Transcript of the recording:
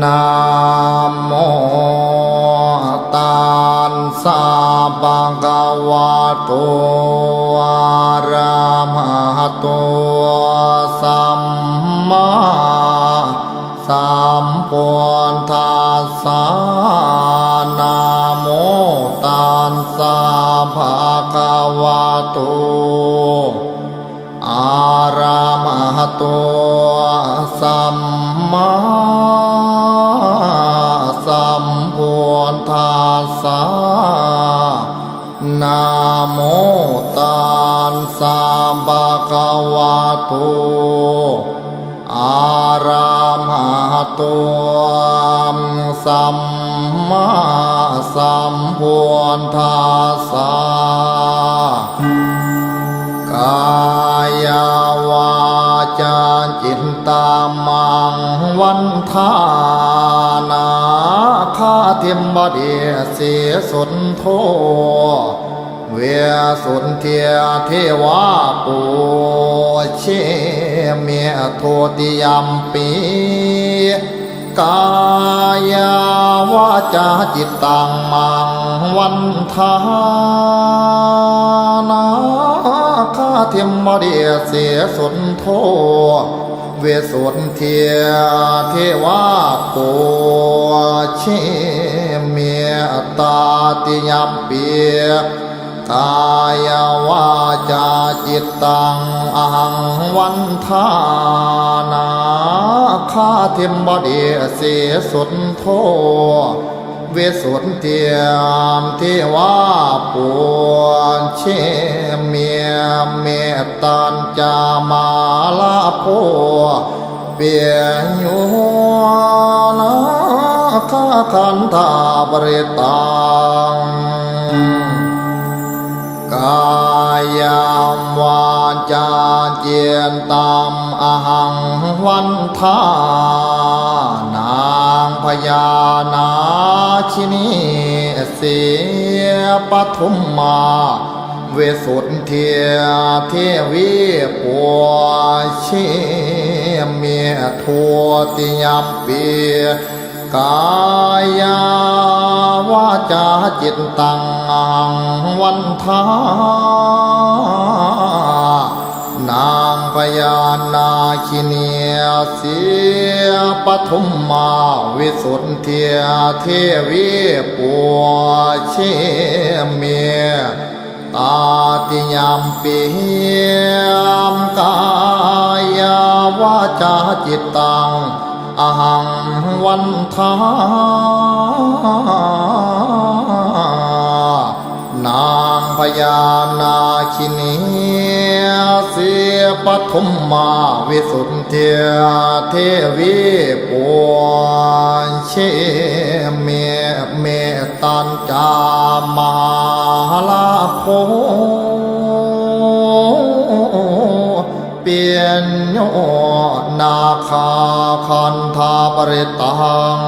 นะโมตัสสะภะคะวะโตอะระหะโตสัมมาสัมพุทธัสสะนะโมตัสสะภะคะวะโตอะระหะโตสัมมาสัมพุทธัสสะนะโมตัสสะภะคะวะโตอะระหะโตสัมมาสัมพุทธัสสะกายวาจาจิตตามังวันทานาคาเทมบดีเสสุนโทเวสุนเทียเทวาปูเชเมโทติยัมปีกายวาจาจิตตังมังวันทานาคาเทมบดีเสสุนโทเวสุนเทียเทวาปูเชเมตาติยัมปีกายวาจาจิตตังอหังวันทานาคาเทมบดีเสสุนโทเวสุนเทียมเทวาปูเชเมียเมตัญจามาลาโพเปียโยนาคาคันธาปริตังกายาวาจาเจียนตามอหังวันทานางพญานาชินีเสียปทุมมาเวสุนเทียเทวีปัวเชเมียทัวติยัมปีกายาวาจาจิตตังวันทานางพญานาคิเนียเสียปทุมมาวิสุทธิเทวีปัวเชเมียตาติยัมปีมกายาวาจาจิตตังอหังวันทานางพญานาคินีเสียปทุมมาวิสุทธิเทวีปัวเชเมตัญจามาลาโพเปียนโยนาคาคันธาปริตัง